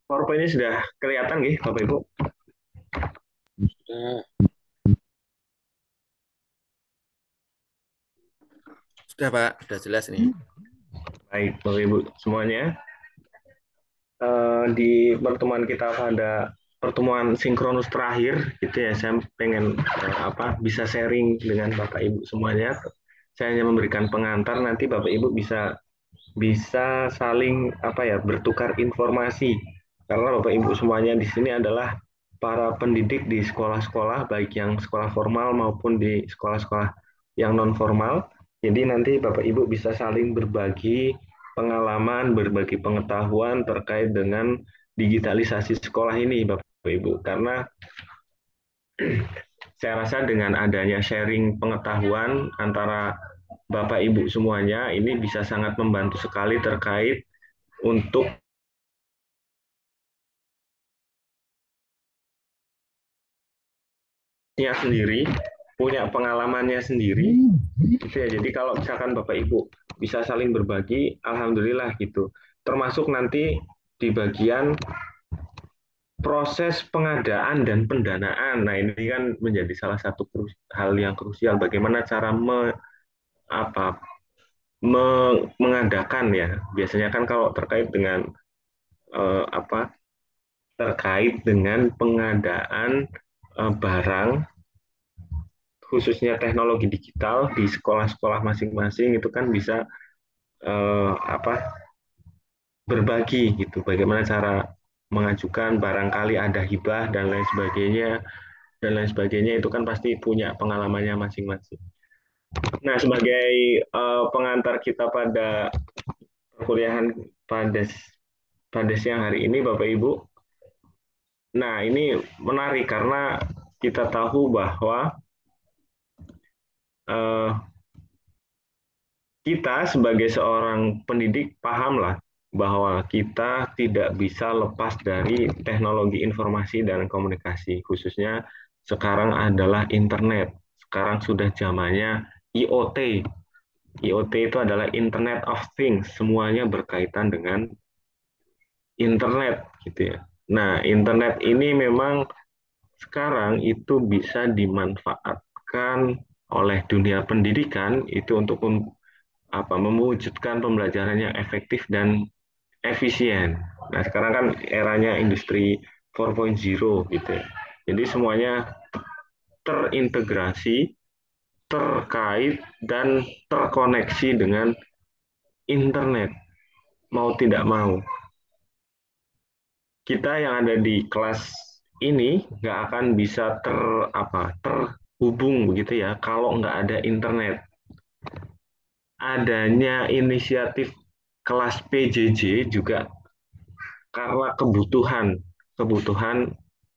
PowerPoint ini sudah kelihatan nih, Bapak Ibu? Sudah, sudah Pak, sudah jelas ini. Baik, Bapak Ibu semuanya. Di pertemuan kita pada pertemuan sinkronus terakhir, gitu ya, saya pengen bisa sharing dengan Bapak Ibu semuanya. Saya hanya memberikan pengantar, nanti Bapak Ibu bisa bisa saling bertukar informasi. Karena Bapak Ibu semuanya di sini adalah para pendidik di sekolah-sekolah, baik yang sekolah formal maupun di sekolah-sekolah yang non formal. Jadi nanti Bapak Ibu bisa saling berbagi pengalaman, berbagi pengetahuan terkait dengan digitalisasi sekolah ini, Bapak Ibu. Karena saya rasa dengan adanya sharing pengetahuan antara Bapak Ibu semuanya, ini bisa sangat membantu sekali terkait untuk sendiri, punya pengalamannya sendiri, gitu ya. Jadi kalau misalkan Bapak Ibu bisa saling berbagi, alhamdulillah gitu. Termasuk nanti di bagian proses pengadaan dan pendanaan. Nah, ini kan menjadi salah satu hal yang krusial. Bagaimana cara apa, mengadakan ya. Biasanya kan kalau terkait dengan eh, apa terkait dengan pengadaan barang, khususnya teknologi digital di sekolah-sekolah masing-masing itu kan bisa eh, apa berbagi gitu. Bagaimana cara mengajukan barangkali ada hibah dan lain sebagainya itu kan pasti punya pengalamannya masing-masing. Nah, sebagai pengantar kita pada perkuliahan pada pada siang hari ini, Bapak Ibu. Nah, ini menarik karena kita tahu bahwa eh, kita sebagai seorang pendidik pahamlah bahwa kita tidak bisa lepas dari teknologi informasi dan komunikasi, khususnya sekarang adalah internet. Sekarang sudah zamannya IoT. IoT itu adalah Internet of Things, semuanya berkaitan dengan internet gitu ya. Nah, internet ini memang sekarang itu bisa dimanfaatkan oleh dunia pendidikan itu untuk mewujudkan pembelajaran yang efektif dan efisien. Nah, sekarang kan eranya industri 4.0 gitu ya. Jadi semuanya terintegrasi, terkait, dan terkoneksi dengan internet, mau tidak mau. Kita yang ada di kelas ini nggak akan bisa terhubung begitu ya kalau nggak ada internet. Adanya inisiatif kelas PJJ juga karena kebutuhan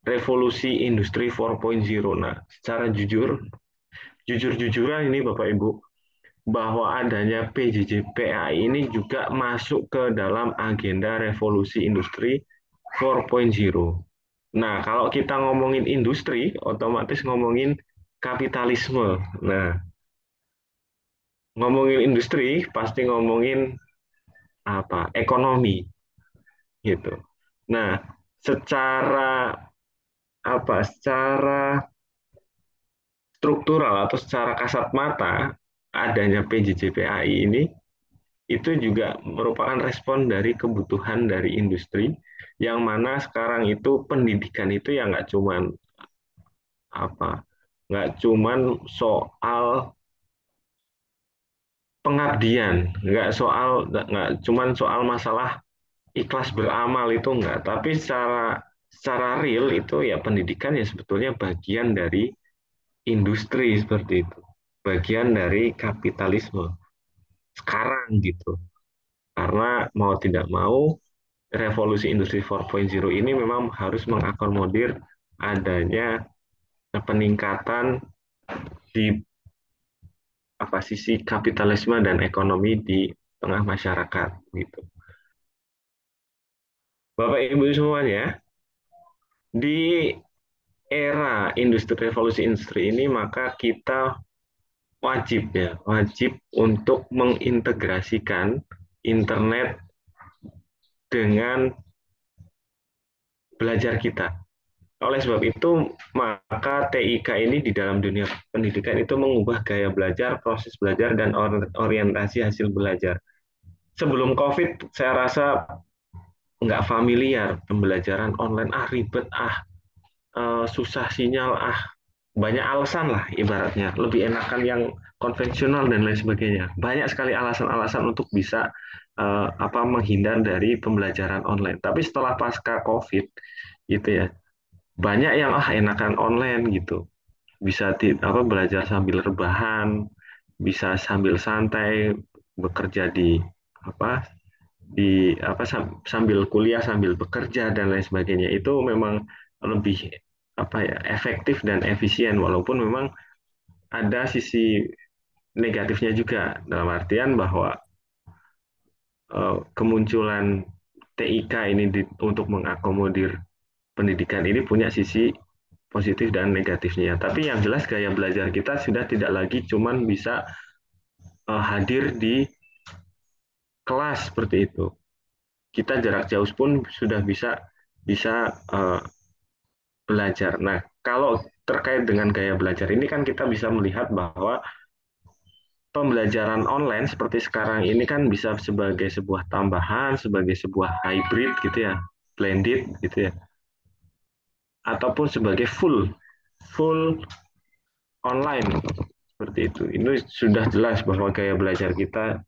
revolusi industri 4.0. Nah, secara jujur-jujuran ini Bapak Ibu, bahwa adanya PJJ PAI ini juga masuk ke dalam agenda revolusi industri 4.0. Nah, kalau kita ngomongin industri, otomatis ngomongin kapitalisme. Nah, ngomongin industri pasti ngomongin ekonomi gitu. Nah, secara secara struktural atau secara kasat mata adanya PJJPAI ini itu juga merupakan respon dari kebutuhan dari industri yang mana sekarang itu pendidikan itu ya apa nggak cuman soal pengabdian, nggak cuman soal masalah ikhlas beramal itu enggak, tapi secara real itu ya pendidikan ya sebetulnya bagian dari industri seperti itu, bagian dari kapitalisme sekarang gitu. Karena mau tidak mau revolusi industri 4.0 ini memang harus mengakomodir adanya peningkatan di sisi kapitalisme dan ekonomi di tengah masyarakat gitu. Bapak Ibu semuanya, di era industri revolusi industri ini maka kita wajib untuk mengintegrasikan internet dengan belajar kita. Oleh sebab itu, maka TIK ini di dalam dunia pendidikan itu mengubah gaya belajar, proses belajar, dan orientasi hasil belajar. Sebelum COVID, saya rasa nggak familiar pembelajaran online, ribet, susah sinyal, banyak alasan lah ibaratnya. Lebih enakan yang konvensional dan lain sebagainya. Banyak sekali alasan-alasan untuk bisa menghindar dari pembelajaran online. Tapi setelah pasca COVID, gitu ya, banyak yang enakan online gitu, bisa belajar sambil rebahan, bisa sambil santai, bekerja apa sambil kuliah sambil bekerja dan lain sebagainya. Itu memang lebih efektif dan efisien, walaupun memang ada sisi negatifnya juga, dalam artian bahwa kemunculan TIK ini untuk mengakomodir pendidikan ini punya sisi positif dan negatifnya. Tapi yang jelas gaya belajar kita sudah tidak lagi cuman bisa hadir di kelas seperti itu. Kita jarak jauh pun sudah bisa bisa belajar. Nah, kalau terkait dengan gaya belajar ini kan kita bisa melihat bahwa pembelajaran online seperti sekarang ini kan bisa sebagai sebuah tambahan, sebagai sebuah hybrid gitu ya, blended gitu ya, ataupun sebagai full online seperti itu. Ini sudah jelas bahwa gaya belajar kita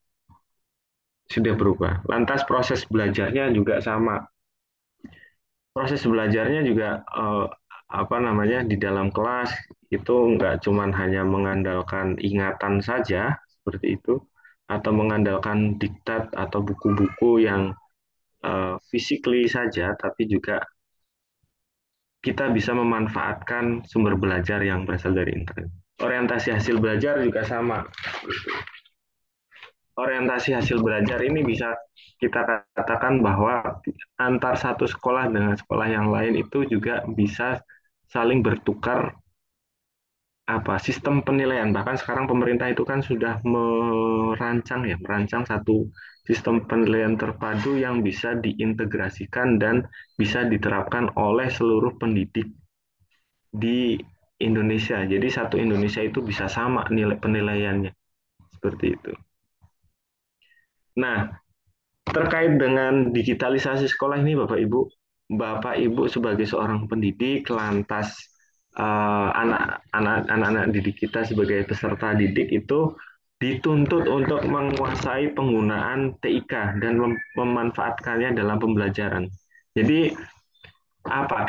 sudah berubah. Lantas proses belajarnya juga sama. Proses belajarnya juga di dalam kelas itu nggak cuman hanya mengandalkan ingatan saja seperti itu, atau mengandalkan diktat atau buku-buku yang physically saja, tapi juga kita bisa memanfaatkan sumber belajar yang berasal dari internet. Orientasi hasil belajar juga sama. Orientasi hasil belajar ini bisa kita katakan bahwa antar satu sekolah dengan sekolah yang lain itu juga bisa saling bertukar sistem penilaian. Bahkan sekarang pemerintah itu kan sudah merancang satu sistem penilaian terpadu yang bisa diintegrasikan dan bisa diterapkan oleh seluruh pendidik di Indonesia. Jadi satu Indonesia itu bisa sama nilai penilaiannya seperti itu. Nah, terkait dengan digitalisasi sekolah ini, Bapak Ibu sebagai seorang pendidik, lantas anak-anak didik kita sebagai peserta didik itu dituntut untuk menguasai penggunaan TIK dan memanfaatkannya dalam pembelajaran. Jadi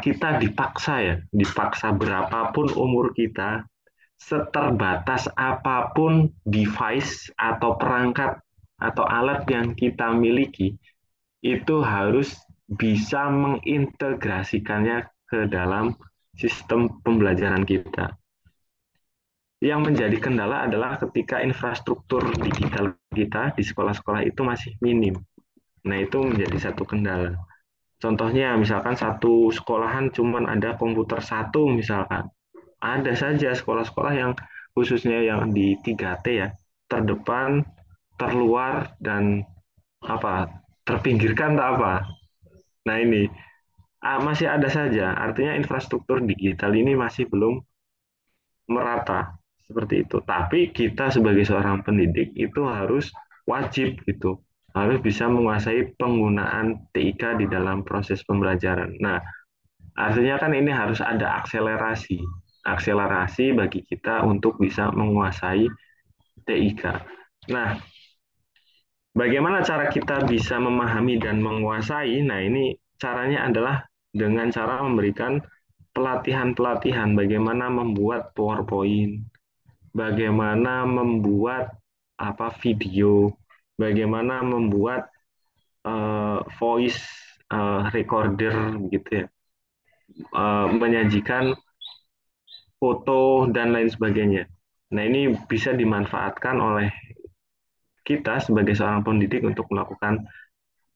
kita dipaksa berapapun umur kita, seterbatas apapun device atau perangkat atau alat yang kita miliki, itu harus bisa mengintegrasikannya ke dalam sistem pembelajaran kita. Yang menjadi kendala adalah ketika infrastruktur digital kita di sekolah-sekolah itu masih minim. Nah, itu menjadi satu kendala. Contohnya, misalkan satu sekolahan cuma ada komputer satu, misalkan. Ada saja sekolah-sekolah yang khususnya yang di 3T ya, terdepan, terluar, dan terpinggirkan tak apa. Nah ini masih ada saja, artinya infrastruktur digital ini masih belum merata seperti itu. Tapi kita sebagai seorang pendidik itu harus wajib gitu, harus bisa menguasai penggunaan TIK di dalam proses pembelajaran. Nah, artinya kan ini harus ada akselerasi bagi kita untuk bisa menguasai TIK. Nah, bagaimana cara kita bisa memahami dan menguasai? Nah, ini caranya adalah dengan cara memberikan pelatihan-pelatihan bagaimana membuat PowerPoint, bagaimana membuat video, bagaimana membuat voice recorder gitu ya, menyajikan foto dan lain sebagainya. Nah, ini bisa dimanfaatkan oleh kita sebagai seorang pendidik untuk melakukan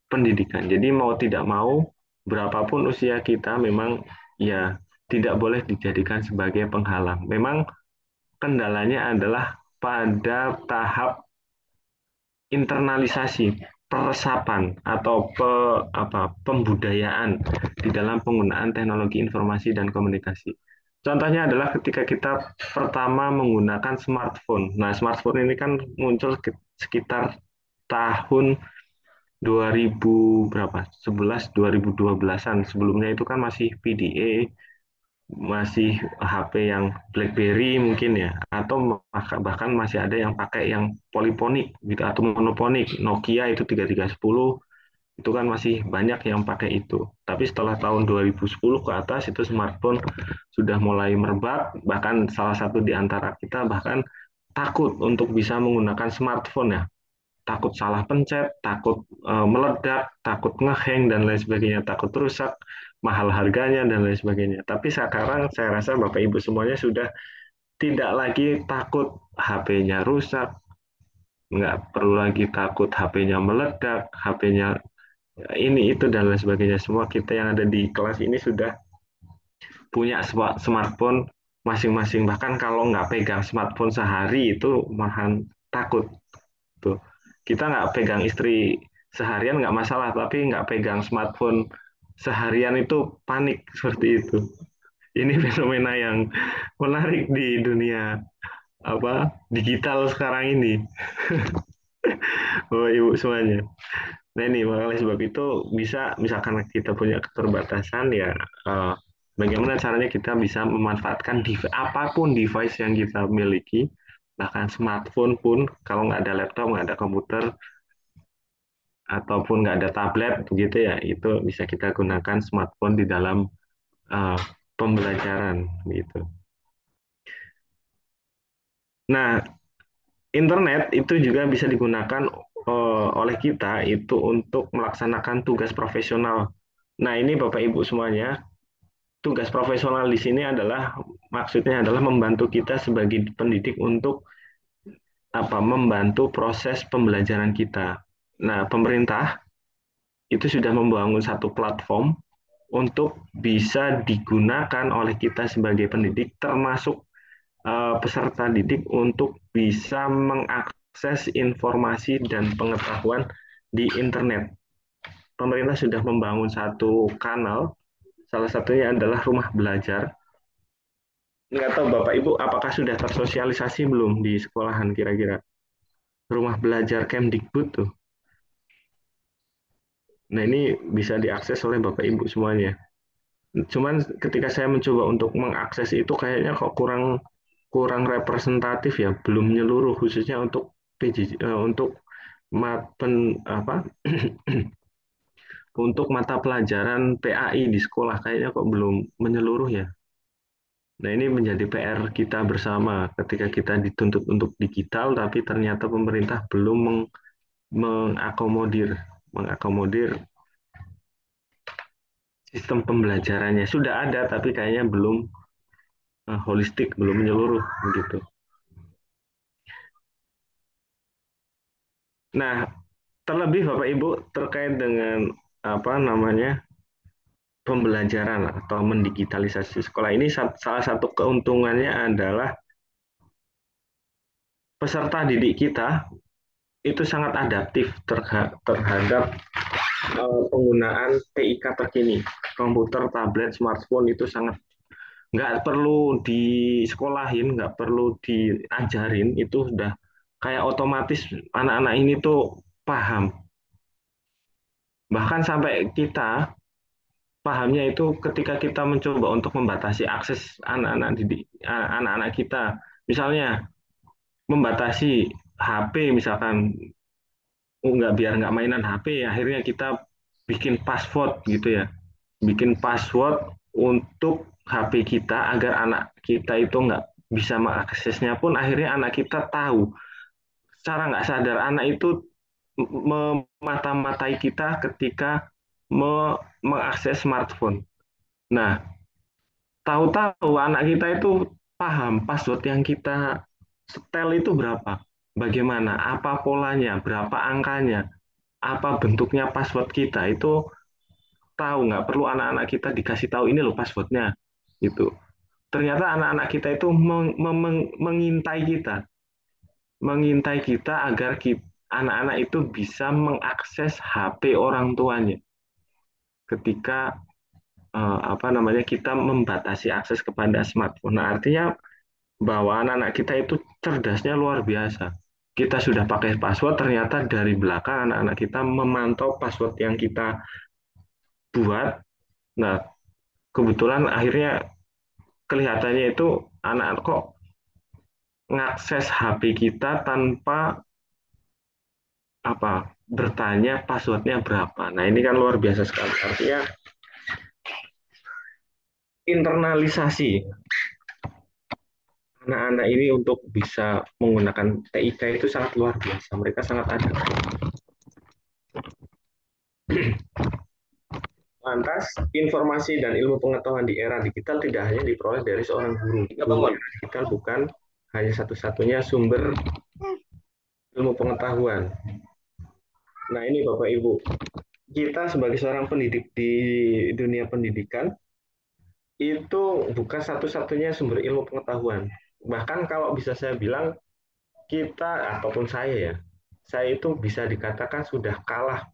pendidikan. Jadi mau tidak mau, berapapun usia kita, memang ya tidak boleh dijadikan sebagai penghalang. Memang kendalanya adalah pada tahap internalisasi, peresapan atau pembudayaan di dalam penggunaan teknologi informasi dan komunikasi. Contohnya adalah ketika kita pertama menggunakan smartphone. Nah, smartphone ini kan muncul sekitar tahun 2000 berapa? 11 2012-an. Sebelumnya itu kan masih PDA, masih HP yang BlackBerry mungkin ya, atau bahkan masih ada yang pakai yang poliponik gitu atau monoponik. Nokia itu 3310 itu kan masih banyak yang pakai itu. Tapi setelah tahun 2010 ke atas itu smartphone sudah mulai merebak, bahkan salah satu di antara kita bahkan takut untuk bisa menggunakan smartphone ya. Takut salah pencet, takut meledak, takut ngehang dan lain sebagainya, takut rusak, mahal harganya dan lain sebagainya. Tapi sekarang saya rasa Bapak Ibu semuanya sudah tidak lagi takut HP-nya rusak, nggak perlu lagi takut HP-nya meledak, HP-nya ini itu dan lain sebagainya. Semua kita yang ada di kelas ini sudah punya smartphone masing-masing. Bahkan kalau nggak pegang smartphone sehari itu malahan takut tuh. Kita nggak pegang istri seharian nggak masalah, tapi nggak pegang smartphone seharian itu panik seperti itu. Ini fenomena yang menarik di dunia apa digital sekarang ini. Bapak Ibu semuanya. Nah ini makanya sebab itu bisa misalkan kita punya keterbatasan ya bagaimana caranya kita bisa memanfaatkan apapun device yang kita miliki, bahkan smartphone pun kalau nggak ada laptop, nggak ada komputer, ataupun nggak ada tablet begitu ya, itu bisa kita gunakan smartphone di dalam uh, pembelajaran gitu. Nah, internet itu juga bisa digunakan oleh kita itu untuk melaksanakan tugas profesional. Nah, ini Bapak Ibu semuanya, tugas profesional di sini adalah maksudnya adalah membantu kita sebagai pendidik untuk membantu proses pembelajaran kita. Nah, pemerintah itu sudah membangun satu platform untuk bisa digunakan oleh kita sebagai pendidik termasuk peserta didik untuk bisa mengakses informasi dan pengetahuan di internet. Pemerintah sudah membangun satu kanal, salah satunya adalah rumah belajar. Nggak tahu Bapak Ibu apakah sudah tersosialisasi belum di sekolahan kira-kira? Rumah belajar Kemdikbud tuh. Nah ini bisa diakses oleh Bapak Ibu semuanya. Cuman ketika saya mencoba untuk mengakses itu kayaknya kok kurang kurang representatif ya, belum menyeluruh khususnya untuk untuk apa untuk mata pelajaran PAI di sekolah kayaknya kok belum menyeluruh ya. Nah, ini menjadi PR kita bersama ketika kita dituntut untuk digital tapi ternyata pemerintah belum mengakomodir mengakomodir sistem pembelajarannya. Sudah ada tapi kayaknya belum holistik, belum menyeluruh begitu. Nah, terlebih Bapak Ibu terkait dengan apa namanya pembelajaran atau mendigitalisasi sekolah ini salah satu keuntungannya adalah peserta didik kita itu sangat adaptif terhadap penggunaan TIK terkini, komputer, tablet, smartphone itu sangat nggak perlu disekolahin, nggak perlu diajarin, itu sudah kayak otomatis anak-anak ini tuh paham. Bahkan sampai kita pahamnya itu ketika kita mencoba untuk membatasi akses anak-anak kita, misalnya membatasi HP misalkan biar nggak mainan HP, akhirnya kita bikin password gitu ya, bikin password untuk HP kita agar anak kita itu nggak bisa mengaksesnya pun akhirnya anak kita tahu secara nggak sadar anak itu memata-matai kita ketika mengakses smartphone. Nah, tahu-tahu anak kita itu paham password yang kita setel itu berapa, bagaimana, apa polanya, berapa angkanya, apa bentuknya password kita itu tahu, nggak perlu anak-anak kita dikasih tahu ini loh passwordnya itu. Ternyata anak-anak kita itu mengintai kita, agar anak-anak itu bisa mengakses HP orang tuanya ketika apa namanya, kita membatasi akses kepada smartphone. Nah, artinya bahwa anak-anak kita itu cerdasnya luar biasa. Kita sudah pakai password, ternyata dari belakang anak-anak kita memantau password yang kita buat. Nah, kebetulan akhirnya kelihatannya itu anak kok ngakses HP kita tanpa apa bertanya passwordnya berapa. Nah, ini kan luar biasa sekali. Artinya internalisasi anak-anak ini untuk bisa menggunakan TIK itu sangat luar biasa. Mereka sangat ada. Lantas, informasi dan ilmu pengetahuan di era digital tidak hanya diperoleh dari seorang guru. Ilmu digital bukan hanya satu-satunya sumber ilmu pengetahuan. Nah, ini Bapak Ibu, kita sebagai seorang pendidik di dunia pendidikan itu bukan satu-satunya sumber ilmu pengetahuan. Bahkan kalau bisa saya bilang, kita ataupun saya itu bisa dikatakan sudah kalah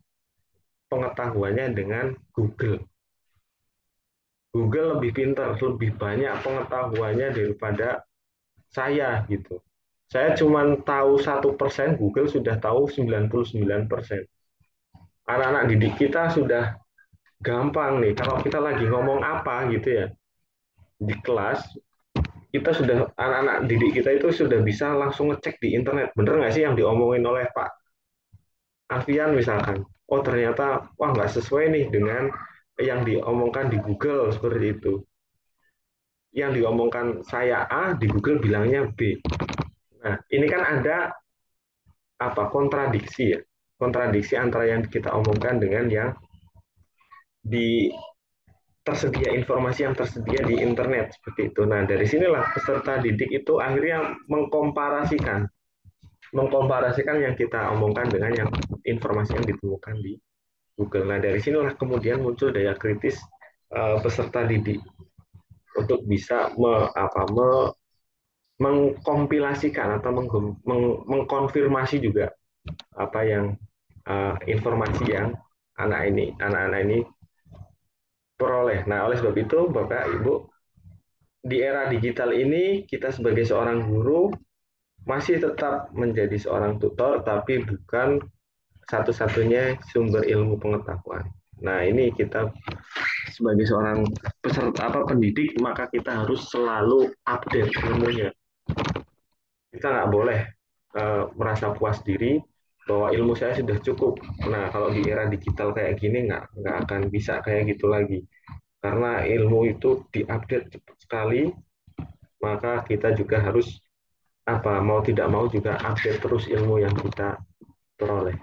pengetahuannya dengan Google. Google lebih pintar, lebih banyak pengetahuannya daripada saya gitu. Saya cuma tahu 1%, Google sudah tahu 99%. Anak-anak didik kita sudah gampang nih, kalau kita lagi ngomong apa gitu ya, di kelas, kita sudah, anak-anak didik kita itu sudah bisa langsung ngecek di internet, bener nggak sih yang diomongin oleh Pak Alfian misalkan. Oh ternyata, wah nggak sesuai nih dengan yang diomongkan di Google, seperti itu. Yang diomongkan saya A, di Google bilangnya B. Nah, ini kan ada apa kontradiksi ya, kontradiksi antara yang kita omongkan dengan yang di tersedia, informasi yang tersedia di internet seperti itu. Nah, dari sinilah peserta didik itu akhirnya mengkomparasikan yang kita omongkan dengan yang informasi yang ditemukan di Google. Nah, dari sinilah kemudian muncul daya kritis peserta didik untuk bisa mengkompilasikan atau mengkonfirmasi juga apa yang informasi yang anak-anak ini peroleh. Nah, oleh sebab itu, Bapak, Ibu, di era digital ini kita sebagai seorang guru masih tetap menjadi seorang tutor, tapi bukan satu-satunya sumber ilmu pengetahuan. Nah, ini kita sebagai seorang peserta pendidik, maka kita harus selalu update ilmunya. Kita nggak boleh merasa puas diri bahwa ilmu saya sudah cukup. Nah, kalau di era digital kayak gini nggak akan bisa kayak gitu lagi. Karena ilmu itu diupdate cepat sekali, maka kita juga harus mau tidak mau juga update terus ilmu yang kita peroleh.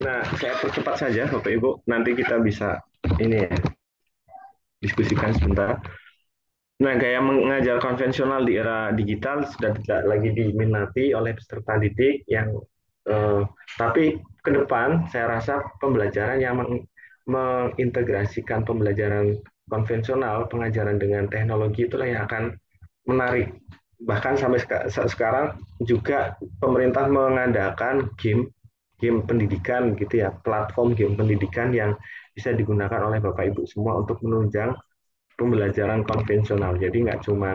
Nah, saya percepat saja Bapak Ibu, nanti kita bisa ini ya, diskusikan sebentar. Nah, gaya mengajar konvensional di era digital sudah tidak lagi diminati oleh peserta didik yang tapi ke depan saya rasa pembelajaran yang mengintegrasikan pembelajaran konvensional, pengajaran dengan teknologi itulah yang akan menarik. Bahkan sampai sekarang juga pemerintah mengadakan game pendidikan gitu ya, platform game pendidikan yang bisa digunakan oleh Bapak Ibu semua untuk menunjang pembelajaran konvensional. Jadi nggak cuma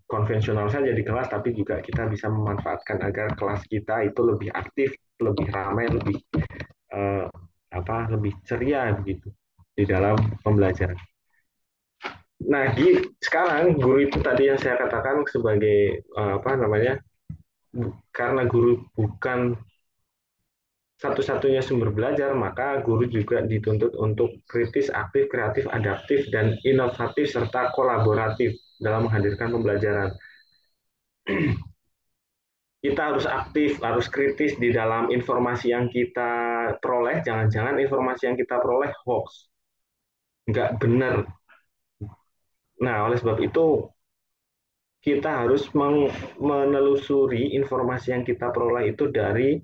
konvensional saja di kelas, tapi juga kita bisa memanfaatkan agar kelas kita itu lebih aktif, lebih ramai, lebih eh, lebih ceria begitu di dalam pembelajaran. Nah, sekarang guru itu tadi yang saya katakan sebagai karena guru bukan satu-satunya sumber belajar, maka guru juga dituntut untuk kritis, aktif, kreatif, adaptif, dan inovatif, serta kolaboratif dalam menghadirkan pembelajaran. Kita harus aktif, harus kritis di dalam informasi yang kita peroleh. Jangan-jangan informasi yang kita peroleh hoax, nggak benar. Nah, oleh sebab itu, kita harus menelusuri informasi yang kita peroleh itu dari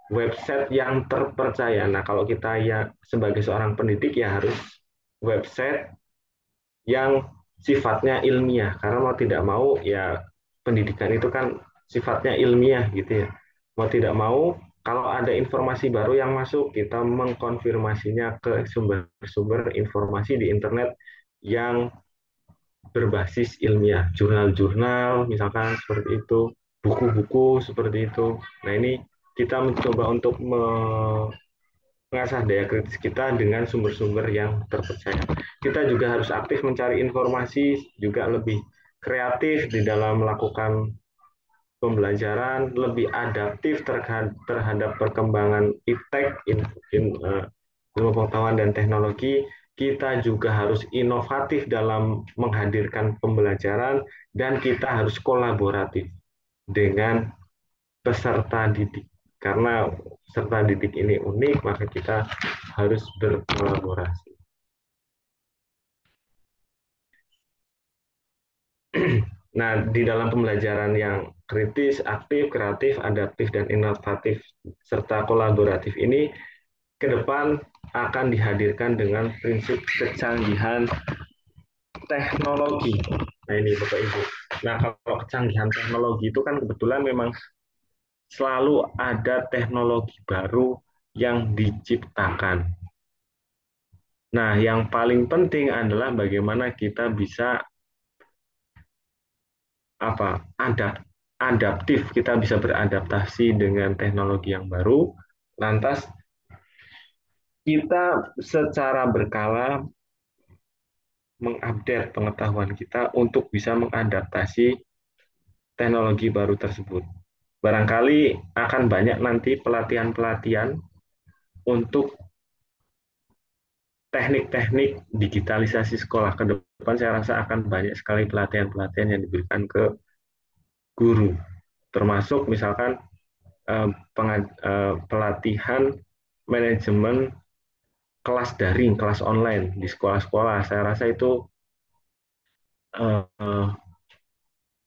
website yang terpercaya. Nah, kalau kita ya sebagai seorang pendidik ya harus website yang sifatnya ilmiah. Karena mau tidak mau ya pendidikan itu kan sifatnya ilmiah gitu ya. Mau tidak mau, kalau ada informasi baru yang masuk, kita mengkonfirmasinya ke sumber-sumber informasi di internet yang berbasis ilmiah, jurnal-jurnal misalkan seperti itu, buku-buku seperti itu. Nah, ini kita mencoba untuk mengasah daya kritis kita dengan sumber-sumber yang terpercaya. Kita juga harus aktif mencari informasi, juga lebih kreatif di dalam melakukan pembelajaran, lebih adaptif terhadap perkembangan iptek, ilmu pengetahuan dan teknologi. Kita juga harus inovatif dalam menghadirkan pembelajaran, dan kita harus kolaboratif dengan peserta didik. Karena peserta didik ini unik, maka kita harus berkolaborasi. Nah, di dalam pembelajaran yang kritis, aktif, kreatif, adaptif, dan inovatif, serta kolaboratif ini, ke depan akan dihadirkan dengan prinsip kecanggihan teknologi. Nah, ini Bapak Ibu. Nah, kalau kecanggihan teknologi itu kan kebetulan memang selalu ada teknologi baru yang diciptakan. Nah, yang paling penting adalah bagaimana kita bisa adaptif, kita bisa beradaptasi dengan teknologi yang baru. Lantas kita secara berkala mengupdate pengetahuan kita untuk bisa mengadaptasi teknologi baru tersebut. Barangkali akan banyak nanti pelatihan-pelatihan untuk teknik-teknik digitalisasi sekolah. Ke depan saya rasa akan banyak sekali pelatihan-pelatihan yang diberikan ke guru, termasuk misalkan pelatihan manajemen kelas daring, kelas online di sekolah-sekolah. Saya rasa itu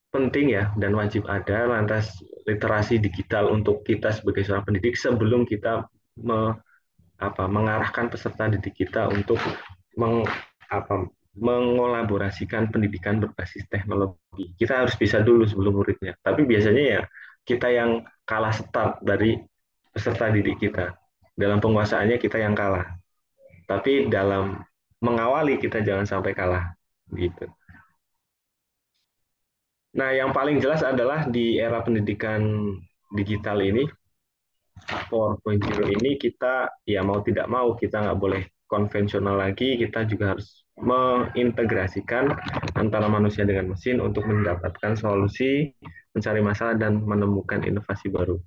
penting ya dan wajib ada. Lantas literasi digital untuk kita sebagai seorang pendidik sebelum kita mengarahkan peserta didik kita untuk mengolaborasikan pendidikan berbasis teknologi. Kita harus bisa dulu sebelum muridnya. Tapi biasanya ya kita yang kalah start dari peserta didik kita. Dalam penguasaannya kita yang kalah. Tapi dalam mengawali kita jangan sampai kalah. Gitu. Nah, yang paling jelas adalah di era pendidikan digital ini, 4.0 ini, kita ya mau tidak mau kita nggak boleh konvensional lagi, kita juga harus mengintegrasikan antara manusia dengan mesin untuk mendapatkan solusi, mencari masalah, dan menemukan inovasi baru.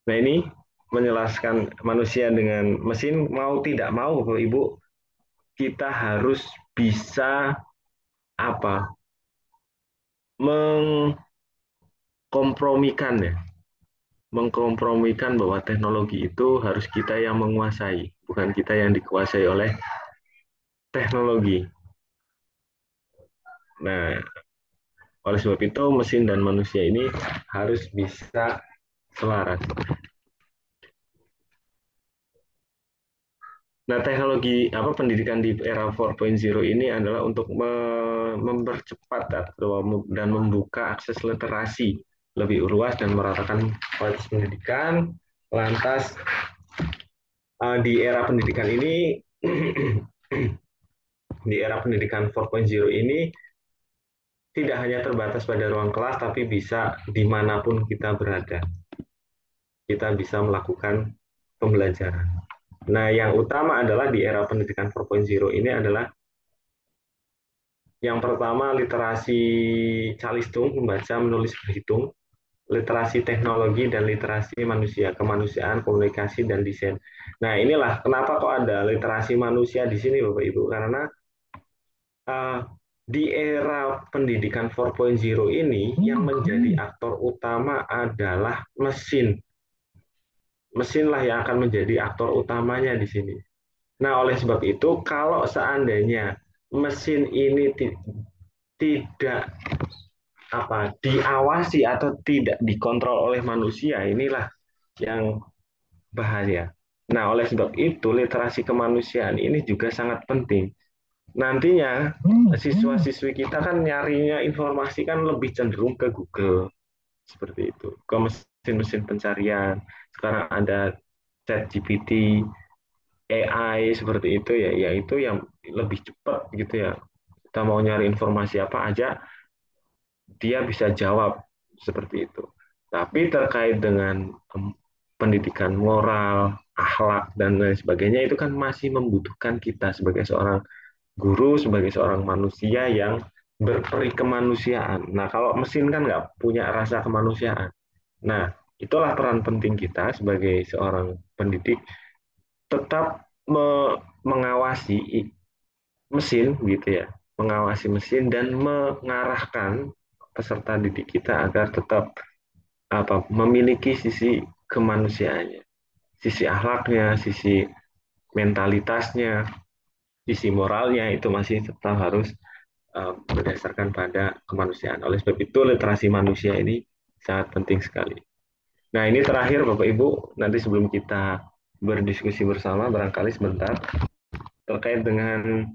Nah, ini menjelaskan manusia dengan mesin, mau tidak mau, Bapak Ibu, kita harus bisa mengkompromikan ya, mengkompromikan bahwa teknologi itu harus kita yang menguasai, bukan kita yang dikuasai oleh teknologi. Nah, oleh sebab itu mesin dan manusia ini harus bisa selaras. Nah, teknologi pendidikan di era 4.0 ini adalah untuk mempercepat dan membuka akses literasi lebih luas dan meratakan kualitas pendidikan. Lantas di era pendidikan ini di era pendidikan 4.0 ini tidak hanya terbatas pada ruang kelas, tapi bisa dimanapun kita berada. Kita bisa melakukan pembelajaran. Nah, yang utama adalah di era pendidikan 4.0 ini adalah yang pertama literasi calistung, membaca, menulis, berhitung, literasi teknologi, dan literasi manusia, kemanusiaan, komunikasi, dan desain. Nah, inilah kenapa kok ada literasi manusia di sini, Bapak Ibu, karena di era pendidikan 4.0 ini yang menjadi aktor utama adalah mesin. Mesinlah yang akan menjadi aktor utamanya di sini. Nah, oleh sebab itu, kalau seandainya mesin ini tidak diawasi atau tidak dikontrol oleh manusia, inilah yang bahaya. Nah, oleh sebab itu, literasi kemanusiaan ini juga sangat penting. Nantinya, siswa-siswi kita kan nyarinya informasi kan lebih cenderung ke Google, seperti itu. Ke mesin-mesin pencarian. Sekarang ada ChatGPT, AI seperti itu ya, yaitu yang lebih cepat gitu ya. Kita mau nyari informasi apa aja, dia bisa jawab seperti itu. Tapi terkait dengan pendidikan moral, akhlak dan lain sebagainya itu kan masih membutuhkan kita sebagai seorang guru, sebagai seorang manusia yang berperi kemanusiaan. Nah, kalau mesin kan nggak punya rasa kemanusiaan. Nah, itulah peran penting kita sebagai seorang pendidik tetap mengawasi mesin gitu ya, mengawasi mesin dan mengarahkan peserta didik kita agar tetap memiliki sisi kemanusiaannya, sisi akhlaknya, sisi mentalitasnya, sisi moralnya itu masih tetap harus berdasarkan pada kemanusiaan. Oleh sebab itu literasi manusia ini sangat penting sekali. Nah, ini terakhir Bapak Ibu, nanti sebelum kita berdiskusi bersama barangkali sebentar terkait dengan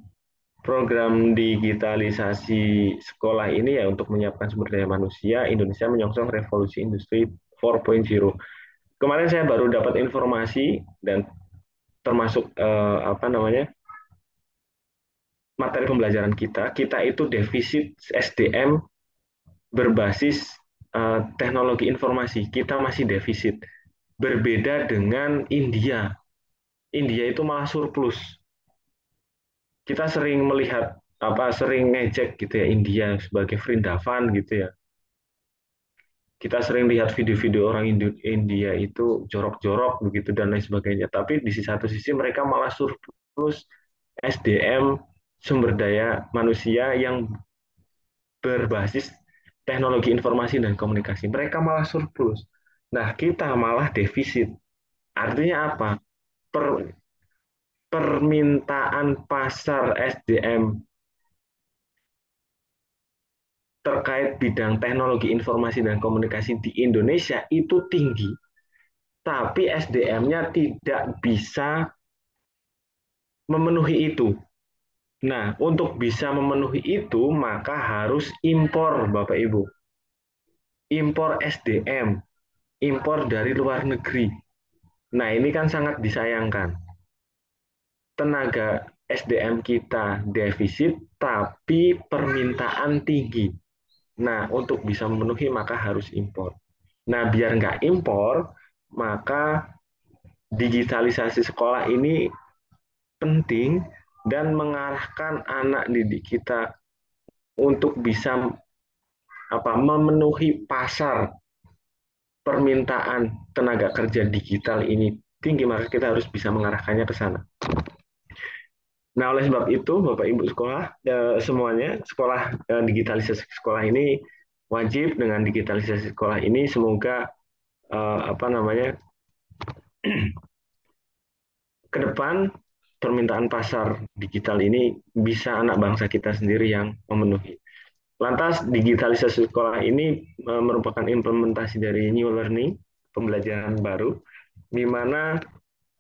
program digitalisasi sekolah ini ya untuk menyiapkan sumber daya manusia, Indonesia menyongsong revolusi industri 4.0. Kemarin saya baru dapat informasi dan termasuk materi pembelajaran kita itu defisit SDM berbasis teknologi informasi. Kita masih defisit. Berbeda dengan India. India itu malah surplus. Kita sering melihat sering ngejek gitu ya India sebagai Vrindavan gitu ya. Kita sering lihat video-video orang India itu jorok-jorok begitu dan lain sebagainya. Tapi di satu sisi mereka malah surplus SDM sumber daya manusia yang berbasis teknologi informasi dan komunikasi. Mereka malah surplus. Nah, kita malah defisit. Artinya apa? Permintaan pasar SDM terkait bidang teknologi informasi dan komunikasi di Indonesia itu tinggi, tapi SDM-nya tidak bisa memenuhi itu. Nah, untuk bisa memenuhi itu, maka harus impor, Bapak Ibu. Impor SDM, impor dari luar negeri. Nah, ini kan sangat disayangkan. Tenaga SDM kita defisit, tapi permintaan tinggi. Nah, untuk bisa memenuhi maka harus impor. Nah, biar nggak impor, maka digitalisasi sekolah ini penting dan mengarahkan anak didik kita untuk bisa memenuhi pasar permintaan tenaga kerja digital ini tinggi, maka kita harus bisa mengarahkannya ke sana. Nah, oleh sebab itu, Bapak Ibu sekolah, semuanya, digitalisasi sekolah ini wajib. Dengan digitalisasi sekolah ini, semoga ke depan permintaan pasar digital ini bisa anak bangsa kita sendiri yang memenuhi. Lantas, digitalisasi sekolah ini merupakan implementasi dari New Learning, pembelajaran baru, di mana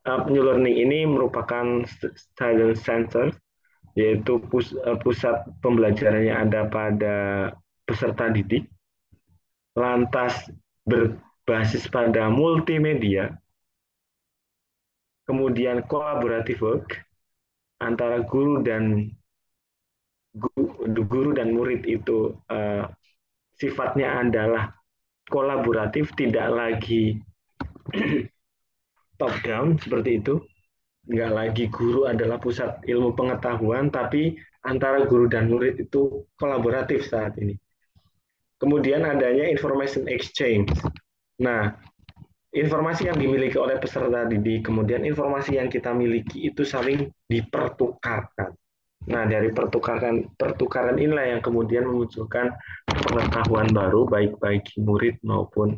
New Learning ini merupakan student center, yaitu pusat pembelajarannya ada pada peserta didik, lantas berbasis pada multimedia, kemudian collaborative work antara guru dan murid itu sifatnya adalah kolaboratif, tidak lagi top down seperti itu. Nggak lagi guru adalah pusat ilmu pengetahuan, tapi antara guru dan murid itu kolaboratif saat ini. Kemudian adanya information exchange. Nah, informasi yang dimiliki oleh peserta didik, kemudian informasi yang kita miliki itu saling dipertukarkan. Nah, dari pertukaran inilah yang kemudian memunculkan pengetahuan baru, baik bagi murid maupun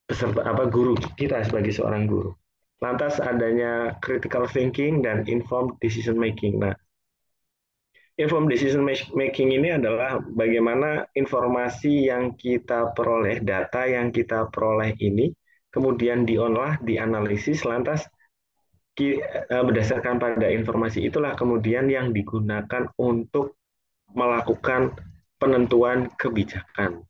peserta guru kita sebagai seorang guru. Lantas adanya critical thinking dan informed decision making. Nah, informed decision making ini adalah bagaimana informasi yang kita peroleh, data yang kita peroleh ini kemudian diolah, dianalisis, lantas berdasarkan pada informasi itulah kemudian yang digunakan untuk melakukan penentuan kebijakan.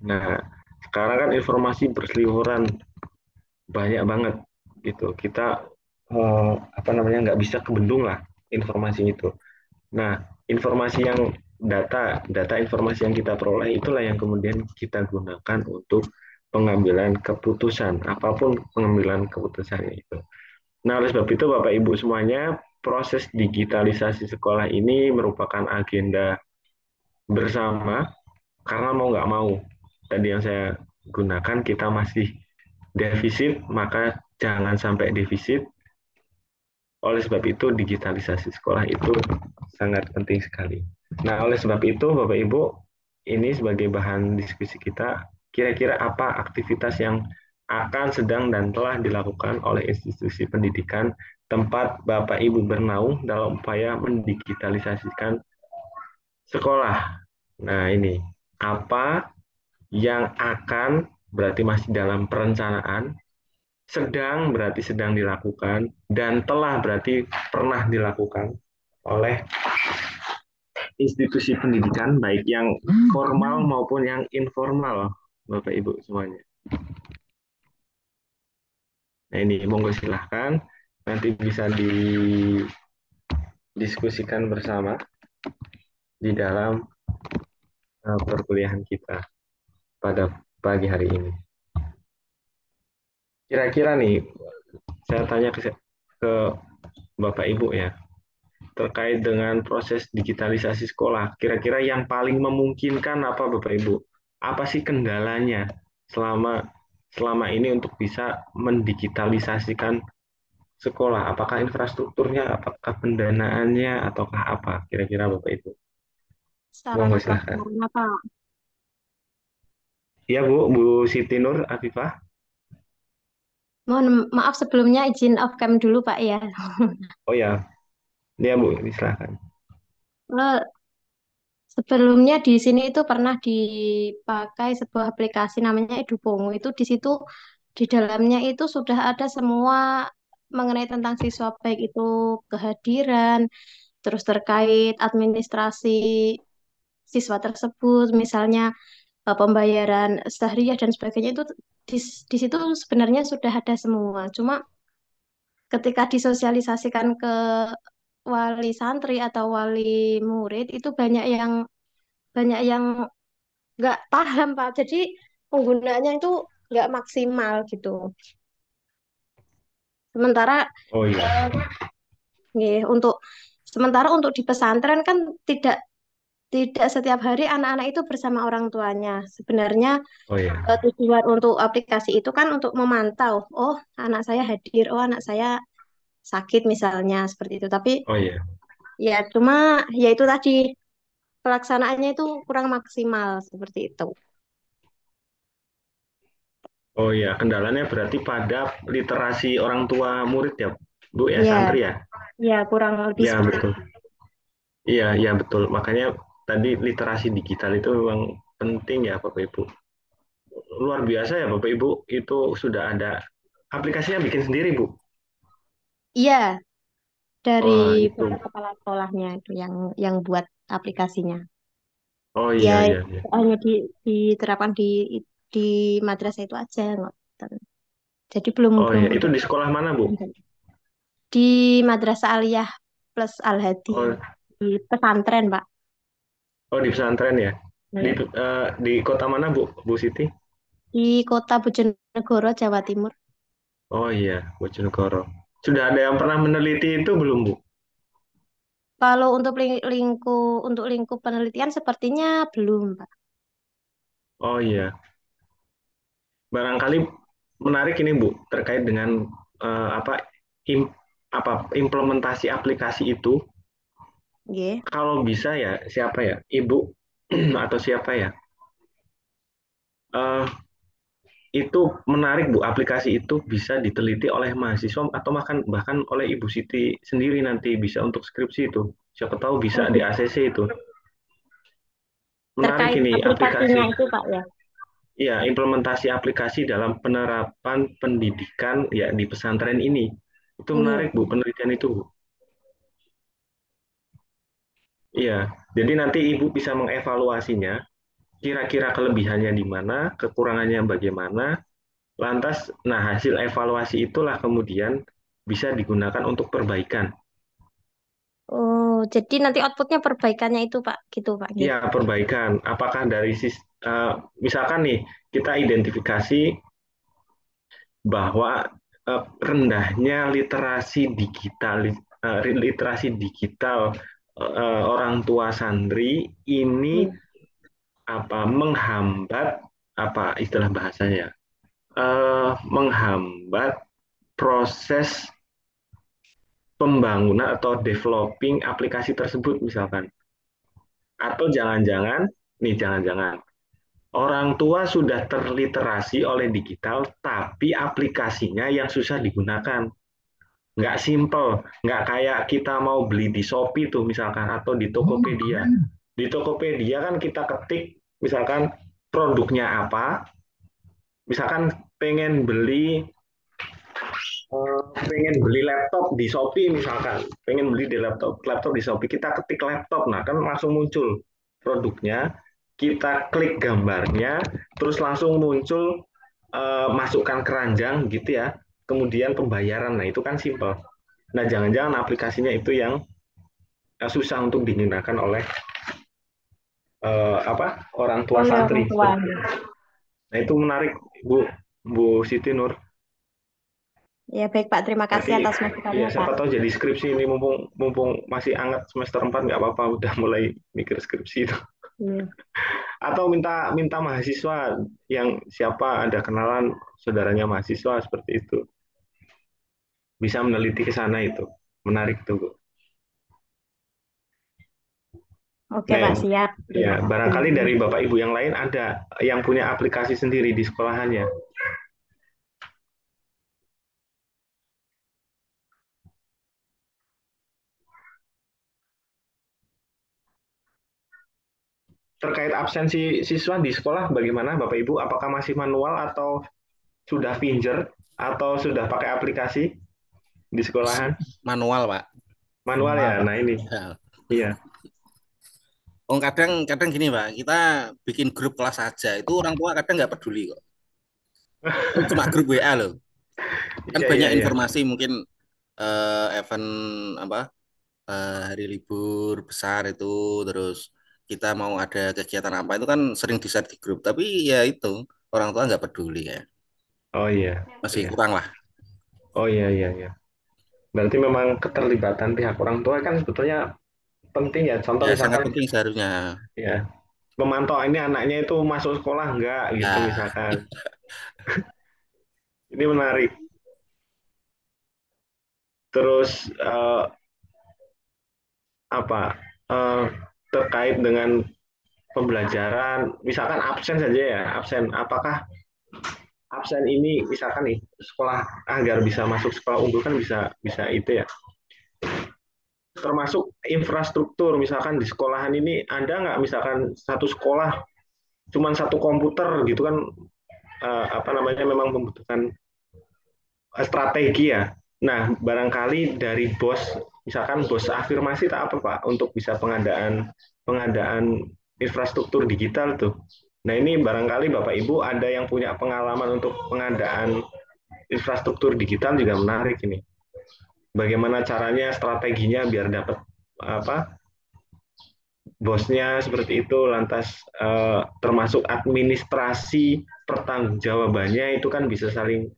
Nah, sekarang kan informasi berseliweran banyak banget gitu. Kita apa namanya nggak bisa kebendung lah informasi itu. Nah, informasi yang data informasi yang kita peroleh itulah yang kemudian kita gunakan untuk pengambilan keputusan, apapun pengambilan keputusannya itu. Nah, oleh sebab itu Bapak Ibu semuanya, proses digitalisasi sekolah ini merupakan agenda bersama karena mau nggak mau. Tadi yang saya gunakan kita masih defisit, maka jangan sampai defisit. Oleh sebab itu, digitalisasi sekolah itu sangat penting sekali. Nah, oleh sebab itu, Bapak Ibu, ini sebagai bahan diskusi kita, kira-kira apa aktivitas yang akan, sedang, dan telah dilakukan oleh institusi pendidikan tempat Bapak Ibu bernaung dalam upaya mendigitalisasikan sekolah. Nah, ini apa yang akan, berarti masih dalam perencanaan, sedang berarti sedang dilakukan, dan telah berarti pernah dilakukan oleh institusi pendidikan, baik yang formal maupun yang informal, Bapak Ibu semuanya. Nah ini, monggo silahkan, nanti bisa didiskusikan bersama di dalam perkuliahan kita pada pagi hari ini. Kira-kira nih, saya tanya ke Bapak Ibu ya, terkait dengan proses digitalisasi sekolah. Kira-kira yang paling memungkinkan apa Bapak Ibu? Apa sih kendalanya selama selama ini untuk bisa mendigitalisasikan sekolah? Apakah infrastrukturnya, apakah pendanaannya, ataukah apa? Kira-kira Bapak Ibu. Sarana Monggo silahkan. prasarana Pak. Iya Bu, Bu Siti Nur Afifah. Mohon maaf sebelumnya izin off cam dulu Pak ya. Oh ya, iya Bu, silahkan. Eh, Sebelumnya di sini itu pernah dipakai sebuah aplikasi namanya Edupongo. Itu di situ di dalamnya itu sudah ada semua mengenai tentang siswa baik itu kehadiran, terus terkait administrasi siswa tersebut, misalnya pembayaran sehariah dan sebagainya itu di, di situ sebenarnya sudah ada semua. Cuma ketika disosialisasikan ke wali santri atau wali murid itu banyak yang nggak paham Pak. Jadi penggunaannya itu nggak maksimal gitu. Sementara Oh iya, eh, nggih, sementara untuk di pesantren kan tidak tidak setiap hari anak-anak itu bersama orang tuanya. Sebenarnya oh iya, tujuan untuk aplikasi itu kan untuk memantau, oh anak saya hadir, oh anak saya sakit misalnya seperti itu. Tapi oh iya. ya cuma ya itu tadi pelaksanaannya itu kurang maksimal seperti itu. Oh iya, kendalanya berarti pada literasi orang tua murid ya, Bu ya, Ya, santri ya? ya kurang lebih Iya seperti betul. itu. Iya, iya betul. Makanya tadi literasi digital itu memang penting ya Bapak Ibu. Luar biasa ya Bapak Ibu, itu sudah ada aplikasinya bikin sendiri Bu. Iya, dari Wah itu. Bapak Kepala Sekolahnya itu yang buat aplikasinya. Oh Ya iya iya iya. hanya diterapkan di madrasah itu aja, nggak. Jadi belum Oh belum iya, itu untuk di sekolah mana Bu? di Madrasah Aliyah plus Al-Hadi Oh, di pesantren, Pak. oh di pesantren ya. Ya. Di kota mana Bu, Bu Siti? Di Kota Bojonegoro, Jawa Timur. Oh iya, Bojonegoro. Sudah ada yang pernah meneliti itu belum Bu? Kalau untuk lingkup penelitian sepertinya belum, Pak. Oh iya, barangkali menarik ini Bu, terkait dengan apa im- apa implementasi aplikasi itu. Nggih. Kalau bisa ya, siapa ya, Ibu atau siapa ya, eh, itu menarik Bu, aplikasi itu bisa diteliti oleh mahasiswa atau bahkan oleh Ibu Siti sendiri nanti bisa untuk skripsi itu. Siapa tahu bisa di ACC itu. Menarik Terkait ini aplikasi. aplikasinya itu, Pak ya. Ya, implementasi aplikasi dalam penerapan pendidikan ya di pesantren ini. Itu Iya. menarik Bu, penelitian itu Bu. Iya, jadi nanti Ibu bisa mengevaluasinya, kira-kira kelebihannya di mana, kekurangannya bagaimana, lantas, nah hasil evaluasi itulah kemudian bisa digunakan untuk perbaikan. Oh, jadi nanti outputnya perbaikannya itu Pak, gitu Pak. Nggih. Ya, perbaikan. Apakah dari misalkan nih, kita identifikasi bahwa rendahnya literasi digital orang tua santri ini Hmm. menghambat apa istilah bahasanya menghambat proses pembangunan atau developing aplikasi tersebut misalkan. Atau jangan-jangan orang tua sudah terliterasi oleh digital, tapi aplikasinya yang susah digunakan. Nggak simple, nggak kayak kita mau beli di Shopee tuh misalkan, atau di Tokopedia. Di Tokopedia kan kita ketik, misalkan produknya apa, misalkan pengen beli laptop di Shopee misalkan, pengen beli di laptop di Shopee, kita ketik laptop, nah kan langsung muncul produknya, kita klik gambarnya, terus langsung muncul masukkan keranjang gitu ya, kemudian pembayaran, nah itu kan simple. Nah jangan-jangan aplikasinya itu yang susah untuk digunakan oleh orang tua Oleh santri. orang tua. Nah itu menarik Bu Bu Siti Nur. Ya baik Pak, terima kasih Nanti atas ya masukannya Pak. siapa tahu jadi skripsi ini mumpung mumpung masih anget semester 4 nggak apa-apa udah mulai mikir skripsi itu. Iya. Atau minta minta mahasiswa yang siapa ada kenalan saudaranya mahasiswa seperti itu. Bisa meneliti ke sana itu. Menarik tuh, Bu. Oke Pak, Nah, siap. ya barangkali dari Bapak Ibu yang lain ada yang punya aplikasi sendiri di sekolahannya. Terkait absensi siswa di sekolah bagaimana Bapak Ibu? Apakah masih manual atau sudah pinjer atau sudah pakai aplikasi di sekolahan? Manual, Pak. Manual ya. Nah ini, Ya. iya. Oh, kadang gini, Pak. Kita bikin grup kelas saja. Itu orang tua kadang nggak peduli kok. Itu cuma grup WA loh. Kan Iya, iya, banyak iya. informasi mungkin event apa hari libur besar itu, terus kita mau ada kegiatan apa itu kan sering di-share di grup. Tapi ya itu orang tua nggak peduli ya. Oh iya, Masih iya. kurang lah. Oh iya, iya, iya. Berarti memang keterlibatan pihak orang tua kan sebetulnya penting ya. Contoh Ya sangat misalkan, penting seharusnya. ya, memantau ini anaknya itu masuk sekolah enggak gitu Ya, misalkan. Ini menarik. Terus apa eh, terkait dengan pembelajaran, misalkan absen saja ya, absen. Apakah absen ini misalkan nih sekolah agar bisa masuk sekolah unggul kan bisa bisa itu ya, termasuk infrastruktur misalkan di sekolahan ini ada nggak misalkan satu sekolah cuman satu komputer gitu kan, memang membutuhkan strategi ya. Nah barangkali dari bos, misalkan bos afirmasi tak apa Pak untuk bisa pengadaan pengadaan infrastruktur digital tuh. Nah ini barangkali Bapak Ibu ada yang punya pengalaman untuk pengadaan infrastruktur digital juga menarik ini. Bagaimana caranya, strateginya biar dapat apa bosnya seperti itu, lantas termasuk administrasi pertanggungjawabannya itu kan bisa saling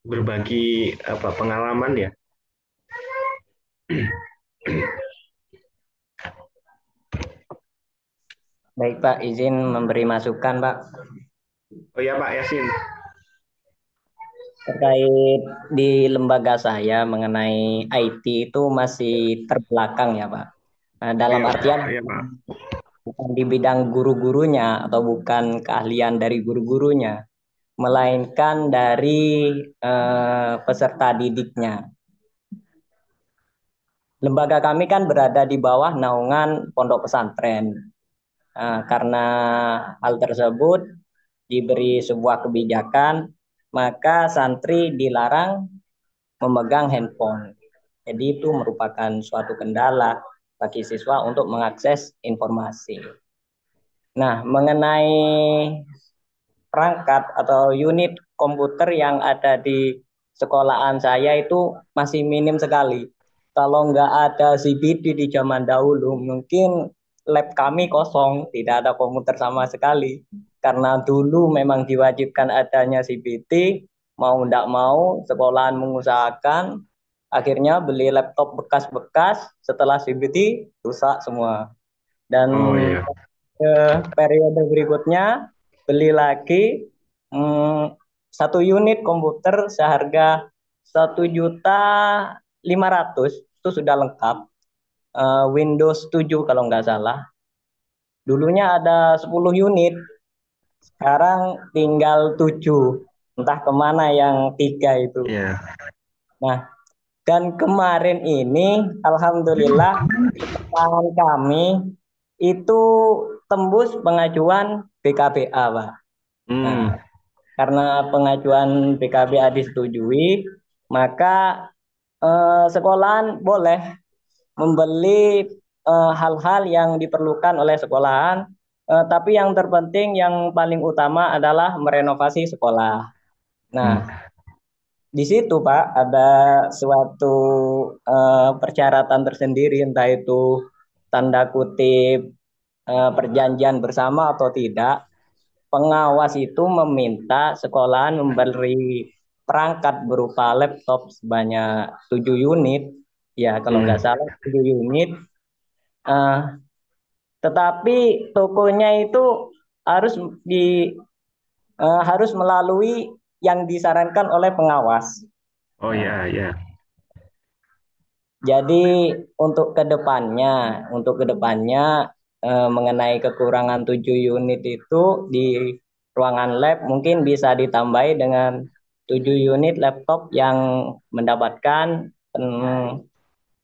berbagi pengalaman ya. Baik Pak, izin memberi masukan Pak. Oh ya Pak Yasin. Terkait di lembaga saya mengenai IT itu masih terbelakang ya Pak. Nah, dalam Iya, artian iya Pak. bukan di bidang guru-gurunya atau bukan keahlian dari guru-gurunya, melainkan dari peserta didiknya. Lembaga kami kan berada di bawah naungan pondok pesantren. Karena hal tersebut diberi sebuah kebijakan, maka santri dilarang memegang handphone. Jadi itu merupakan suatu kendala. bagi siswa untuk mengakses informasi. Nah, mengenai perangkat atau unit komputer yang ada di sekolahan saya itu masih minim sekali. Kalau nggak ada CBD di zaman dahulu, mungkin lab kami kosong, tidak ada komputer sama sekali. Karena dulu memang diwajibkan adanya CBD, mau nggak mau sekolahan mengusahakan, akhirnya beli laptop bekas-bekas, setelah CBD rusak semua. Dan Oh iya. periode berikutnya beli lagi hmm, 1 unit komputer seharga 1.500.000 itu sudah lengkap. Windows 7 kalau nggak salah. Dulunya ada 10 unit, sekarang tinggal 7. Entah kemana yang 3 itu. Iya. Nah, dan kemarin ini alhamdulillah kesalahan kami itu tembus pengajuan BKBA, Pak. Nah, karena pengajuan BKBA disetujui, maka sekolahan boleh membeli hal-hal yang diperlukan oleh sekolahan, tapi yang terpenting, yang paling utama adalah merenovasi sekolah. Nah, di situ Pak ada suatu persyaratan tersendiri, entah itu tanda kutip perjanjian bersama atau tidak. Pengawas itu meminta sekolahan memberi perangkat berupa laptop sebanyak 7 unit, ya kalau nggak salah 7 unit. Tetapi tokonya itu harus harus melalui yang disarankan oleh pengawas. Oh iya, iya. Jadi untuk kedepannya mengenai kekurangan 7 unit itu di ruangan lab mungkin bisa ditambahi dengan 7 unit laptop yang mendapatkan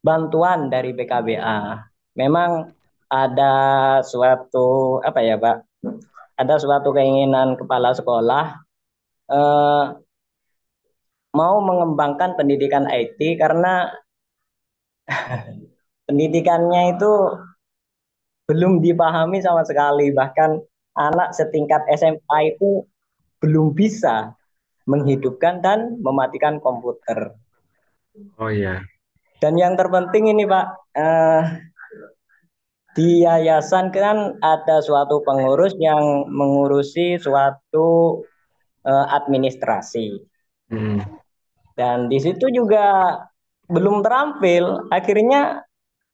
bantuan dari BKBA. Memang ada suatu apa ya Pak? Ada suatu keinginan kepala sekolah mau mengembangkan pendidikan IT karena pendidikannya itu belum dipahami sama sekali. Bahkan anak setingkat SMA itu belum bisa menghidupkan dan mematikan komputer. Oh iya. Dan yang terpenting ini Pak, di yayasan kan ada suatu pengurus yang mengurusi suatu administrasi. Dan di situ juga belum terampil. Akhirnya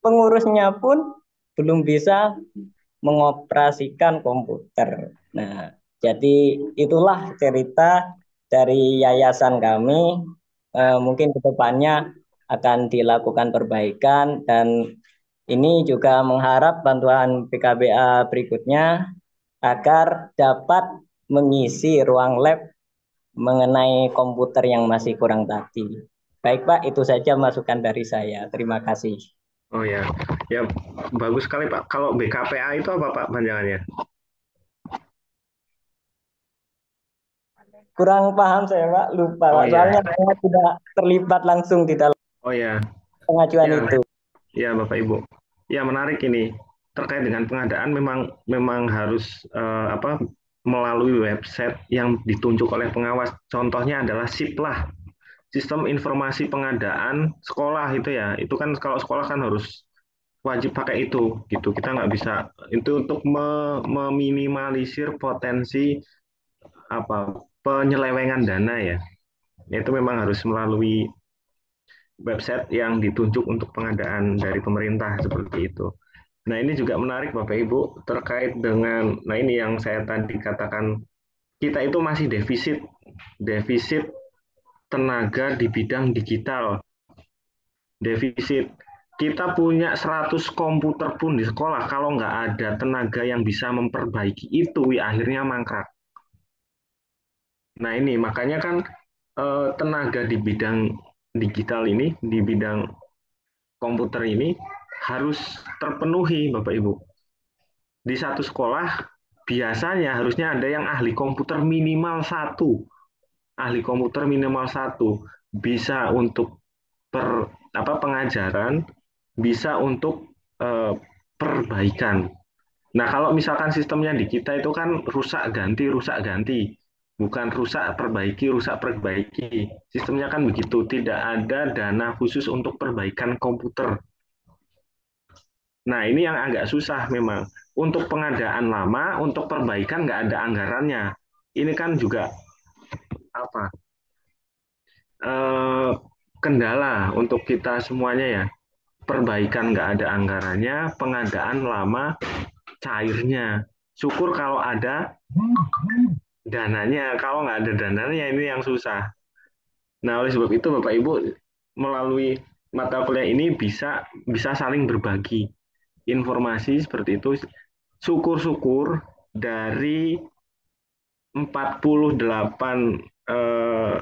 pengurusnya pun belum bisa mengoperasikan komputer. Nah, jadi itulah cerita dari yayasan kami. Mungkin ke depannya akan dilakukan perbaikan, dan ini juga mengharap bantuan BKBA berikutnya agar dapat mengisi ruang lab mengenai komputer yang masih kurang tadi. Baik Pak, itu saja masukan dari saya. Terima kasih. Oh ya, ya bagus sekali Pak. Kalau BKPA itu apa Pak panjangannya? Kurang paham saya Pak, lupa Pak. Soalnya saya tidak terlibat langsung di dalam pengajuan itu. Ya Bapak Ibu. Ya menarik ini. Terkait dengan pengadaan memang harus melalui website yang ditunjuk oleh pengawas. Contohnya adalah SIP-lah. Sistem informasi pengadaan sekolah itu ya, itu kan kalau sekolah kan harus wajib pakai itu, gitu. Kita nggak bisa itu untuk meminimalisir potensi penyelewengan dana ya. Itu memang harus melalui website yang ditunjuk untuk pengadaan dari pemerintah seperti itu. Nah ini juga menarik Bapak Ibu terkait dengan, nah ini yang saya tadi katakan, kita itu masih defisit tenaga di bidang digital, defisit. Kita punya 100 komputer pun di sekolah, kalau nggak ada tenaga yang bisa memperbaiki itu, ya akhirnya mangkrak. Nah ini makanya kan tenaga di bidang digital ini, di bidang komputer ini harus terpenuhi Bapak Ibu. Di satu sekolah biasanya harusnya ada yang ahli komputer minimal 1. Ahli komputer minimal 1 bisa untuk pengajaran, bisa untuk eh, perbaikan. Nah, kalau misalkan sistemnya di kita itu kan rusak ganti, bukan rusak perbaiki. Sistemnya kan begitu, tidak ada dana khusus untuk perbaikan komputer. Nah, ini yang agak susah memang. Untuk pengadaan lama, untuk perbaikan nggak ada anggarannya. Ini kan juga apa? eh, Kendala untuk kita semuanya ya. Perbaikan nggak ada anggarannya, pengadaan lama cairnya. Syukur kalau ada dananya, kalau nggak ada dananya ini yang susah. Nah, oleh sebab itu Bapak Ibu melalui mata kuliah ini bisa bisa saling berbagi informasi seperti itu. Syukur-syukur dari 48 eh,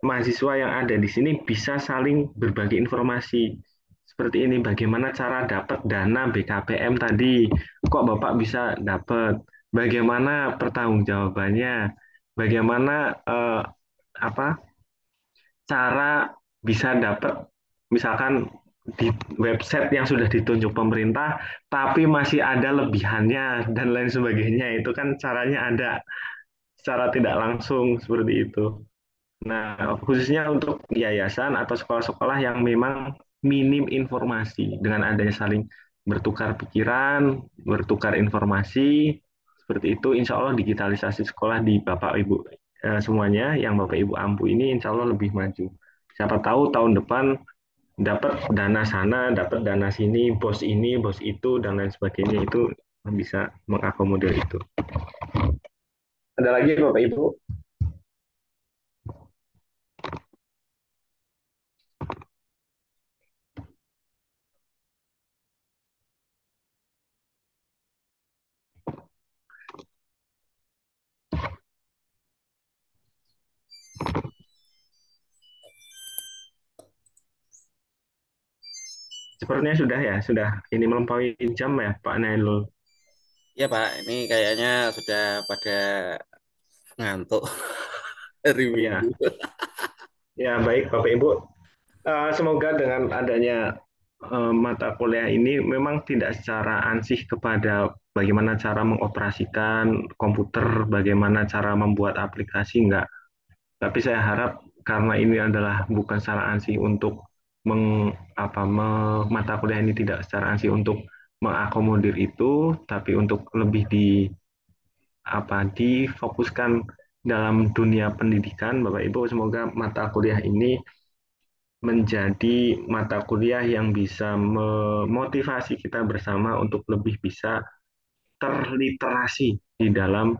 mahasiswa yang ada di sini bisa saling berbagi informasi seperti ini. Bagaimana cara dapat dana BKPM tadi? Kok Bapak bisa dapat? Bagaimana pertanggungjawabannya? Bagaimana apa cara bisa dapat misalkan di website yang sudah ditunjuk pemerintah, tapi masih ada lebihannya dan lain sebagainya. Itu kan caranya ada secara tidak langsung seperti itu. Nah, khususnya untuk yayasan atau sekolah-sekolah yang memang minim informasi dengan adanya saling bertukar pikiran, bertukar informasi, seperti itu, insya Allah digitalisasi sekolah di Bapak Ibu semuanya, yang Bapak Ibu ampu ini insya Allah lebih maju. Siapa tahu tahun depan dapat dana sana, dapat dana sini, bos ini, bos itu, dan lain sebagainya, itu bisa mengakomodir itu. Ada lagi Bapak Ibu? Sepertinya sudah ya, sudah ini melampaui jam ya Pak Nailul. Ya Pak, ini kayaknya sudah pada ngantuk hari Ya, Minggu. ya baik Bapak Ibu. Semoga dengan adanya mata kuliah ini memang tidak secara ansih kepada bagaimana cara mengoperasikan komputer, bagaimana cara membuat aplikasi, enggak. Tapi saya harap karena ini adalah bukan secara ansih untuk mata kuliah ini tidak secara ansih untuk mengakomodir itu, tapi untuk lebih difokuskan dalam dunia pendidikan, Bapak Ibu. Semoga mata kuliah ini menjadi mata kuliah yang bisa memotivasi kita bersama untuk lebih bisa terliterasi di dalam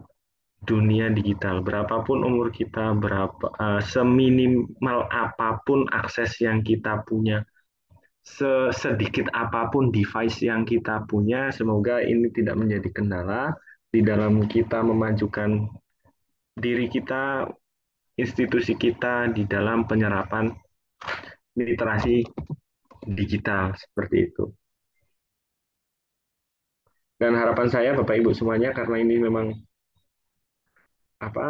dunia digital. Berapapun umur kita, seminimal apapun akses yang kita punya, sedikit apapun device yang kita punya, semoga ini tidak menjadi kendala di dalam kita memajukan diri kita, institusi kita di dalam penyerapan literasi digital seperti itu. Dan harapan saya Bapak Ibu semuanya, karena ini memang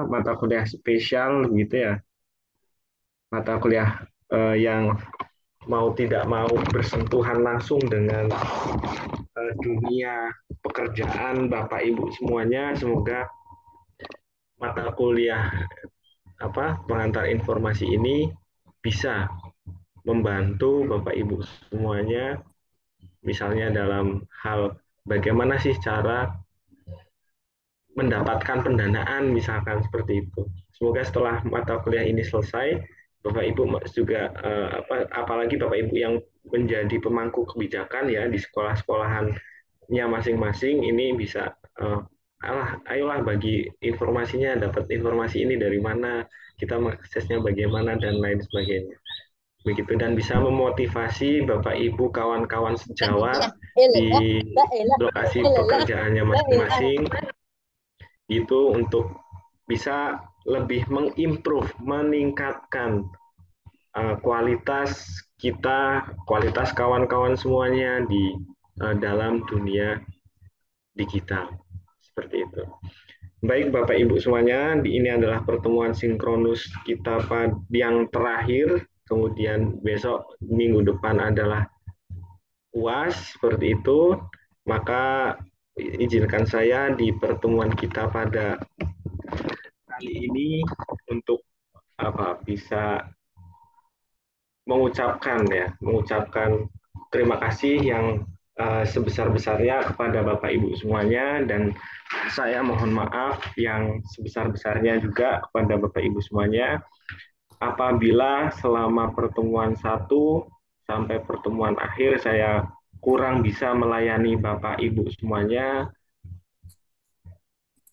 mata kuliah spesial gitu ya, mata kuliah yang mau tidak mau bersentuhan langsung dengan dunia pekerjaan Bapak Ibu semuanya. Semoga mata kuliah pengantar informasi ini bisa membantu Bapak Ibu semuanya, misalnya dalam hal bagaimana sih cara mendapatkan pendanaan misalkan seperti itu. Semoga setelah mata kuliah ini selesai, Bapak Ibu juga apalagi Bapak Ibu yang menjadi pemangku kebijakan ya di sekolah-sekolahannya masing-masing ini bisa ayolah bagi informasinya, dapat informasi ini dari mana, kita mengaksesnya bagaimana dan lain sebagainya. Begitu, dan bisa memotivasi Bapak Ibu kawan-kawan sejawat di lokasi pekerjaannya masing-masing itu untuk bisa lebih mengimprove, meningkatkan kualitas kita, kualitas kawan-kawan semuanya di dalam dunia digital. Seperti itu. Baik Bapak Ibu semuanya, ini adalah pertemuan sinkronus kita yang terakhir, kemudian besok minggu depan adalah UAS seperti itu, maka izinkan saya di pertemuan kita pada kali ini untuk bisa mengucapkan terima kasih yang sebesar-besarnya kepada Bapak Ibu semuanya, dan saya mohon maaf yang sebesar-besarnya juga kepada Bapak Ibu semuanya apabila selama pertemuan 1 sampai pertemuan akhir saya kurang bisa melayani Bapak Ibu semuanya.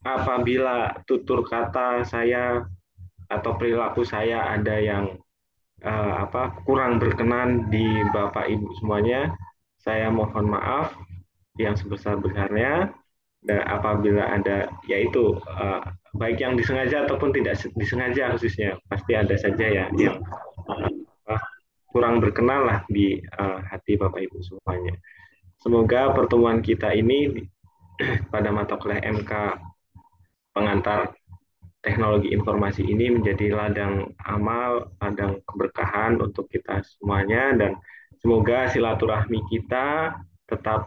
Apabila tutur kata saya atau perilaku saya ada yang kurang berkenan di Bapak Ibu semuanya, saya mohon maaf yang sebesar-besarnya. Dan apabila ada, yaitu baik yang disengaja ataupun tidak disengaja, khususnya pasti ada saja ya yang kurang berkenan lah di hati Bapak Ibu semuanya. Semoga pertemuan kita ini pada mata kuliah MK pengantar teknologi informasi ini menjadi ladang amal, ladang keberkahan untuk kita semuanya, dan semoga silaturahmi kita tetap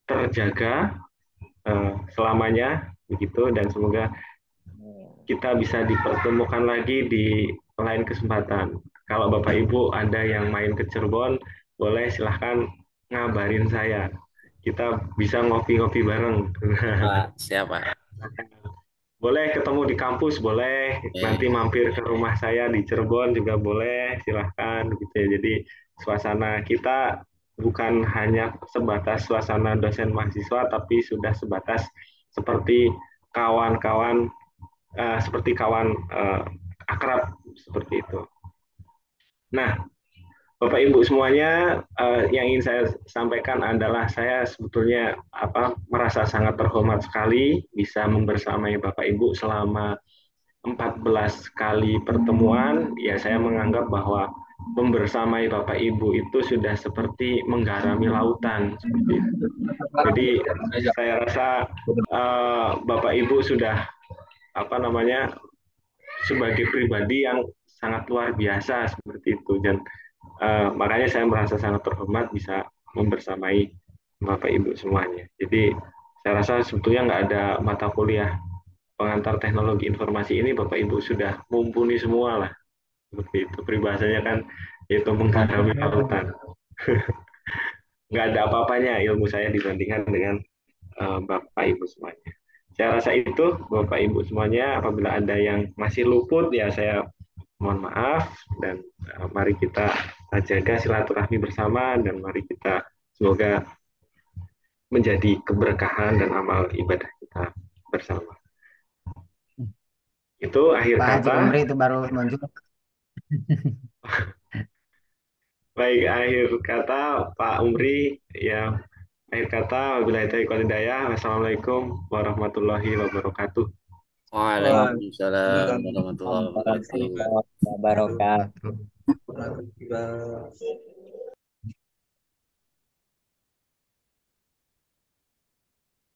terjaga selamanya begitu, dan semoga kita bisa dipertemukan lagi di lain kesempatan. Kalau Bapak Ibu ada yang main ke Cirebon, boleh silahkan ngabarin saya. Kita bisa ngopi-ngopi bareng. Siapa? Boleh ketemu di kampus, boleh nanti mampir ke rumah saya di Cirebon juga boleh, silahkan gitu ya. Jadi suasana kita bukan hanya sebatas suasana dosen mahasiswa, tapi sudah sebatas seperti kawan-kawan, seperti kawan akrab seperti itu. Nah, Bapak Ibu semuanya, yang ingin saya sampaikan adalah saya sebetulnya merasa sangat terhormat sekali bisa membersamai Bapak Ibu selama 14 kali pertemuan. Ya, saya menganggap bahwa membersamai Bapak Ibu itu sudah seperti menggarami lautan seperti itu. Jadi saya rasa Bapak Ibu sudah sebagai pribadi yang sangat luar biasa seperti itu, dan makanya saya merasa sangat terhormat bisa membersamai Bapak Ibu semuanya. Jadi saya rasa sebetulnya nggak ada mata kuliah pengantar teknologi informasi ini Bapak Ibu sudah mumpuni semua lah. Seperti itu. Peribahasanya kan itu menggarami lautan. Nggak ada apa-apanya ilmu saya dibandingkan dengan Bapak Ibu semuanya. Saya rasa itu Bapak Ibu semuanya. Apabila ada yang masih luput ya saya mohon maaf, dan mari kita jaga silaturahmi bersama, dan mari kita semoga menjadi keberkahan dan amal ibadah kita bersama. Itu akhir Pak Haji kata. Umri itu baru muncul. Baik, akhir kata Pak Umri ya. Akhir kata, wabillahi taufiq wal hidayah. Wassalamualaikum warahmatullahi wabarakatuh. Waalaikumsalam warahmatullahi wabarakatuh. Warahmatullahi wabarakatuh.